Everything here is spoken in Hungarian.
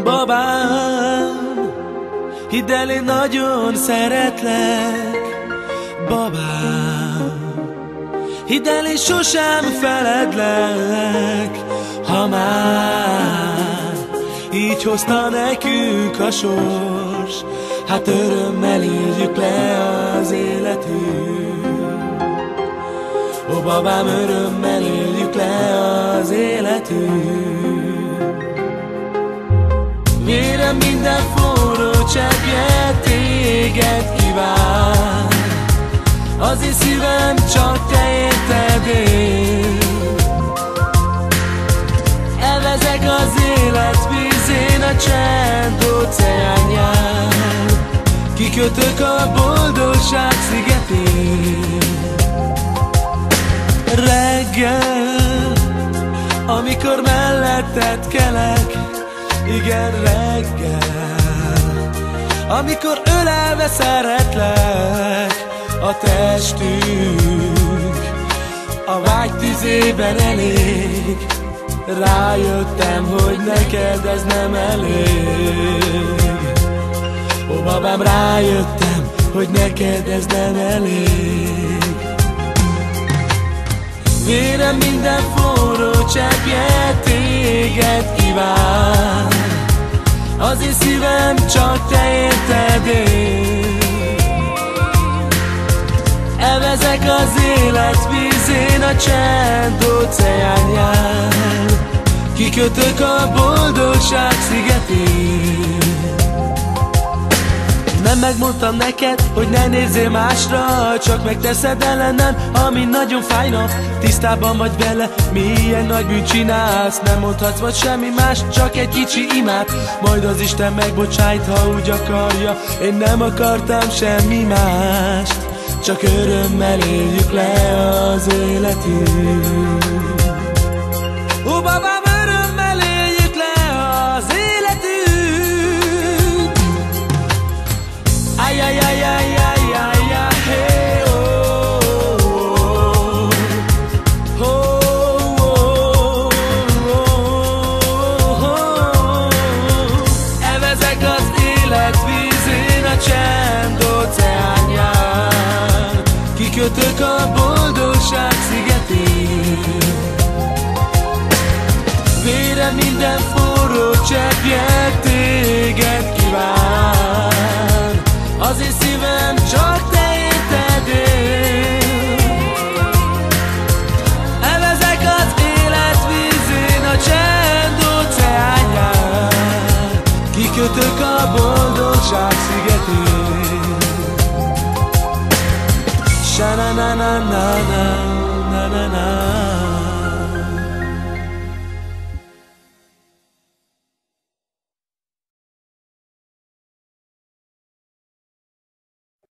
Babám, hidd el, én nagyon szeretlek. Babám, hidd el, én sosem feledlek. Ha már így hozta nekünk a sors, hát örömmel éljük le az életünk. Ó, babám, örömmel éljük le az életünk. Vérem minden forró cseppje téged kíván, az én szívem csak te érted én. Elvezek az élet vízén, a csend óceánján, kikötök a boldogság szigetén. Reggel, amikor melletted kelek, igen, reggel, amikor ölelve szeretlek, a testünk a vágy tüzében elég. Rájöttem, hogy neked ez nem elég. Ó, babám, rájöttem, hogy neked ez nem elég. Vérem minden forró cseppje téged kíván, az én szívem csak te érted én. Elvezek az élet vízén, a csend óceánján, kikötök a boldogság szigetén. Nem megmondtam neked, hogy ne nézzél másra, csak megteszed ellenem, ami nagyon fájna. Tisztában vagy vele, milyen nagy bűnt csinálsz. Nem mondhatsz vagy semmi más, csak egy kicsi imát. Majd az Isten megbocsájt, ha úgy akarja. Én nem akartam semmi mást, csak örömmel éljük le az életünk. Ó, babám, örömmel éljük le az életünk. Ajjajjajjajjajjajjaj, hey, oh, oh, oh, oh, oh. Elvezek az élet vízén, a csend óceánján, kikötök a boldogság szigetén. Vérem minden forró cseppje téged kíván, az én szívem csak te érted én. Elvezek az élet vízén, a csend óceánján, kikötök a boldogság szigetén. Sha-na-na-na-na-na.